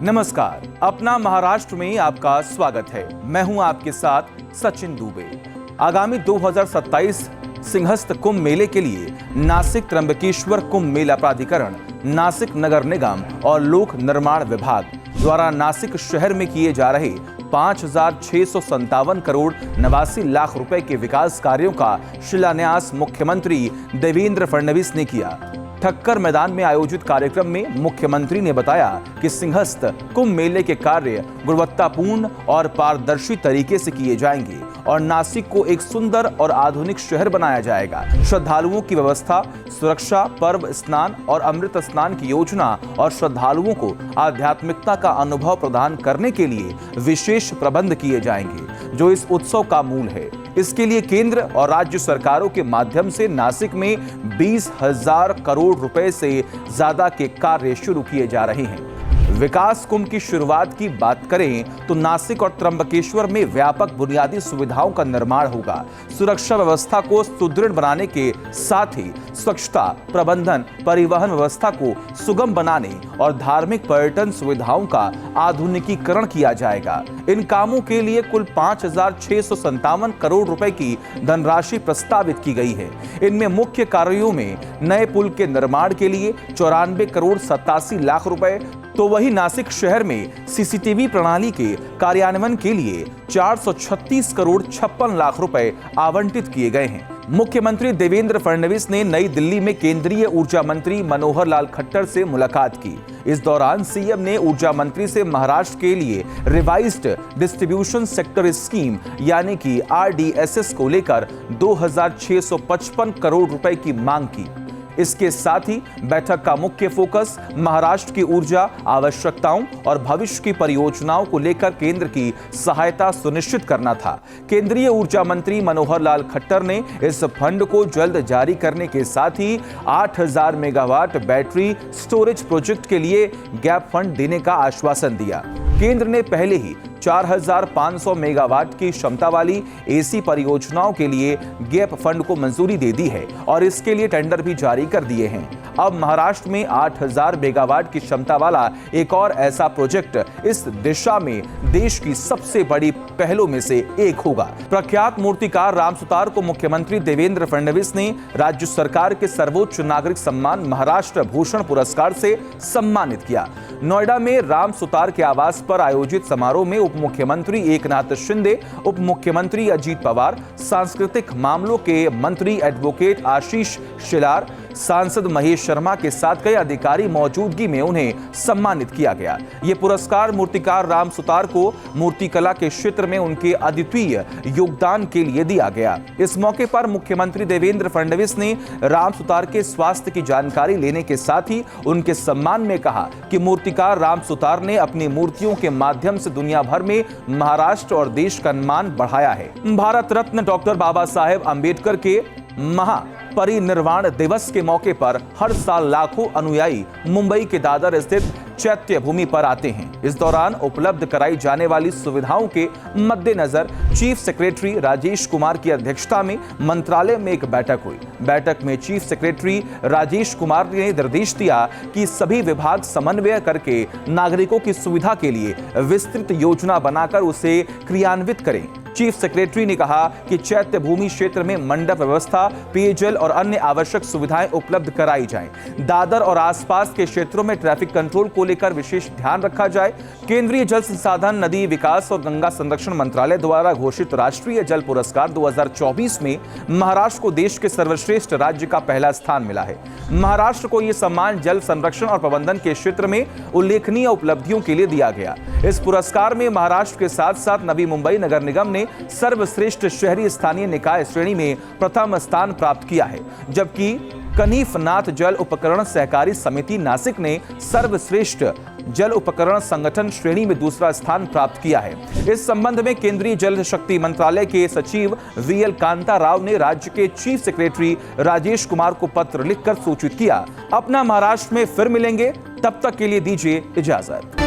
नमस्कार, अपना महाराष्ट्र में आपका स्वागत है। मैं हूं आपके साथ सचिन दुबे। आगामी 2027 सिंहस्थ कुंभ मेले के लिए नासिक त्र्यंबकेश्वर कुंभ मेला प्राधिकरण, नासिक नगर निगम और लोक निर्माण विभाग द्वारा नासिक शहर में किए जा रहे 5,657 करोड़ 89 लाख रुपए के विकास कार्यों का शिलान्यास मुख्यमंत्री देवेंद्र फडणवीस ने किया। ठक्कर मैदान में आयोजित कार्यक्रम में मुख्यमंत्री ने बताया कि सिंहस्थ कुंभ मेले के कार्य गुणवत्तापूर्ण और पारदर्शी तरीके से किए जाएंगे और नासिक को एक सुंदर और आधुनिक शहर बनाया जाएगा। श्रद्धालुओं की व्यवस्था, सुरक्षा, पर्व स्नान और अमृत स्नान की योजना और श्रद्धालुओं को आध्यात्मिकता का अनुभव प्रदान करने के लिए विशेष प्रबंध किए जाएंगे, जो इस उत्सव का मूल है। इसके लिए केंद्र और राज्य सरकारों के माध्यम से नासिक में 20,000 करोड़ रुपए से ज्यादा के कार्य शुरू किए जा रहे हैं। विकास कुंभ की शुरुआत की बात करें तो नासिक और त्र्यंबकेश्वर में व्यापक बुनियादी सुविधाओं का निर्माण होगा। सुरक्षा व्यवस्था को सुदृढ़ बनाने के साथ ही स्वच्छता प्रबंधन, परिवहन व्यवस्था को सुगम बनाने और धार्मिक पर्यटन सुविधाओं का आधुनिकीकरण किया जाएगा। इन कामों के लिए कुल 5,657 करोड़ रुपए की धनराशि प्रस्तावित की गई है। इनमें मुख्य कार्यों में नए पुल के निर्माण के लिए 94 करोड़ 87 लाख रुपए, तो वही नासिक शहर में सीसीटीवी प्रणाली के कार्यान्वयन के लिए 436 करोड़ 56 लाख रुपए आवंटित किए गए हैं। मुख्यमंत्री देवेंद्र फडणवीस ने नई दिल्ली में केंद्रीय ऊर्जा मंत्री मनोहर लाल खट्टर से मुलाकात की। इस दौरान सीएम ने ऊर्जा मंत्री से महाराष्ट्र के लिए रिवाइज्ड डिस्ट्रीब्यूशन सेक्टर स्कीम यानी कि RDSS को लेकर 2,655 करोड़ रुपए की मांग की। इसके साथ ही बैठक का मुख्य फोकस महाराष्ट्र की ऊर्जा आवश्यकताओं और भविष्य की परियोजनाओं को लेकर केंद्र की सहायता सुनिश्चित करना था। केंद्रीय ऊर्जा मंत्री मनोहर लाल खट्टर ने इस फंड को जल्द जारी करने के साथ ही 8,000 मेगावाट बैटरी स्टोरेज प्रोजेक्ट के लिए गैप फंड देने का आश्वासन दिया। केंद्र ने पहले ही 4,500 मेगावाट की क्षमता वाली एसी परियोजनाओं के लिए गैप फंड को मंजूरी दे दी है और इसके लिए टेंडर भी जारी कर दिए हैं। अब महाराष्ट्र में 8,000 मेगावाट की क्षमता वाला एक और ऐसा प्रोजेक्ट इस दिशा में देश की सबसे बड़ी पहलों में से एक होगा। प्रख्यात मूर्तिकार राम सुतार को मुख्यमंत्री देवेंद्र फडणवीस ने राज्य सरकार के सर्वोच्च नागरिक सम्मान महाराष्ट्र भूषण पुरस्कार से सम्मानित किया। नोएडा में राम सुतार के आवास पर आयोजित समारोह में उप मुख्यमंत्री एकनाथ शिंदे, उप मुख्यमंत्री अजीत पवार, सांस्कृतिक मामलों के मंत्री एडवोकेट आशीष शेलार, सांसद महेश शर्मा के साथ कई अधिकारी मौजूदगी में उन्हें सम्मानित किया गया। ये पुरस्कार मूर्तिकार राम सुतार को मूर्तिकला के क्षेत्र में उनके अद्वितीय योगदान के लिए दिया गया। इस मौके पर मुख्यमंत्री देवेंद्र फडणवीस ने राम सुतार के स्वास्थ्य की जानकारी लेने के साथ ही उनके सम्मान में कहा कि मूर्तिकार राम सुतार ने अपनी मूर्तियों के माध्यम से दुनिया भर में महाराष्ट्र और देश का मान बढ़ाया है। भारत रत्न डॉक्टर बाबा साहेब अम्बेडकर के महापरिनिर्वाण दिवस के मौके पर हर साल लाखों अनुयायी मुंबई के दादर स्थित चैत्य भूमि पर आते हैं। इस दौरान उपलब्ध कराई जाने वाली सुविधाओं के मद्देनजर चीफ सेक्रेटरी राजेश कुमार की अध्यक्षता में मंत्रालय में एक बैठक हुई। बैठक में चीफ सेक्रेटरी राजेश कुमार ने निर्देश दिया कि सभी विभाग समन्वय करके नागरिकों की सुविधा के लिए विस्तृत योजना बनाकर उसे क्रियान्वित करें। चीफ सेक्रेटरी ने कहा कि चैत्य भूमि क्षेत्र में मंडप व्यवस्था, पेयजल और अन्य आवश्यक सुविधाएं उपलब्ध कराई जाएं। दादर और आसपास के क्षेत्रों में ट्रैफिक कंट्रोल को लेकर विशेष ध्यान रखा जाए। केंद्रीय जल संसाधन, नदी विकास और गंगा संरक्षण मंत्रालय द्वारा घोषित राष्ट्रीय जल पुरस्कार 2024 में महाराष्ट्र को देश के सर्वश्रेष्ठ राज्य का पहला स्थान मिला है। महाराष्ट्र को यह सम्मान जल संरक्षण और प्रबंधन के क्षेत्र में उल्लेखनीय उपलब्धियों के लिए दिया गया। इस पुरस्कार में महाराष्ट्र के साथ साथ नवी मुंबई नगर निगम ने सर्वश्रेष्ठ शहरी स्थानीय निकाय श्रेणी में प्रथम स्थान प्राप्त किया है, जबकि कनीफनाथ जल उपकरण सहकारी समिति नासिक ने सर्वश्रेष्ठ जल उपकरण संगठन श्रेणी में दूसरा स्थान प्राप्त किया है। इस संबंध में केंद्रीय जल शक्ति मंत्रालय के सचिव VL कांता राव ने राज्य के चीफ सेक्रेटरी राजेश कुमार को पत्र लिखकर सूचित किया। अपना महाराष्ट्र में फिर मिलेंगे, तब तक के लिए दीजिए इजाजत।